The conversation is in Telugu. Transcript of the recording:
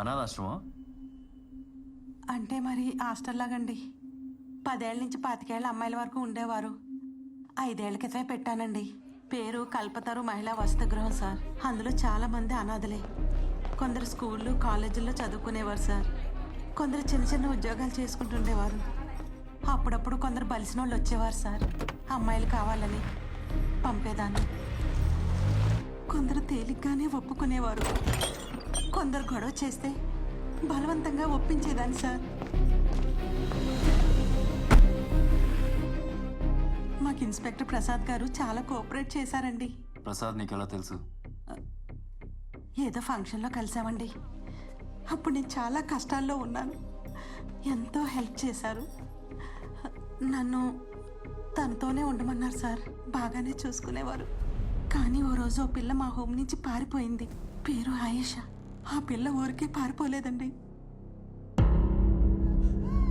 అనాథాశ్రమం అంటే మరి హాస్టల్ లాగండి. 10 ఏళ్ల నుంచి 25 ఏళ్ల అమ్మాయిల వరకు ఉండేవారు. 5 ఏళ్ల క్రితమే పెట్టానండి. పేరు కల్పతరు మహిళా వసతి గృహం సార్. అందులో చాలా మంది అనాథలే. కొందరు స్కూళ్ళు కాలేజీల్లో చదువుకునేవారు సార్. కొందరు చిన్న చిన్న ఉద్యోగాలు చేసుకుంటుండేవారు. అప్పుడప్పుడు కొందరు బలిసిన వాళ్ళు వచ్చేవారు సార్. అమ్మాయిలు కావాలని పంపేదాన్ని. కొందరు తేలిగ్గానే ఒప్పుకునేవారు. కొందరు గొడవ చేస్తే బలవంతంగా ఒప్పించేదాన్ని సార్. మాకు ఇన్స్పెక్టర్ ప్రసాద్ గారు చాలా కోఆపరేట్ చేశారండి. ప్రసాద్ నీకు ఎలా తెలుసు? ఏదో ఫంక్షన్లో కలిసామండి. అప్పుడు నేను చాలా కష్టాల్లో ఉన్నాను. ఎంతో హెల్ప్ చేశారు. నన్ను తనతోనే ఉండమన్నారు సార్. బాగానే చూసుకునేవారు. కానీ ఓ రోజు ఓ పిల్ల మా హోమ్ నుంచి పారిపోయింది. పేరు ఆయేషా. ఆ పిల్ల ఊరికే పారిపోలేదండి.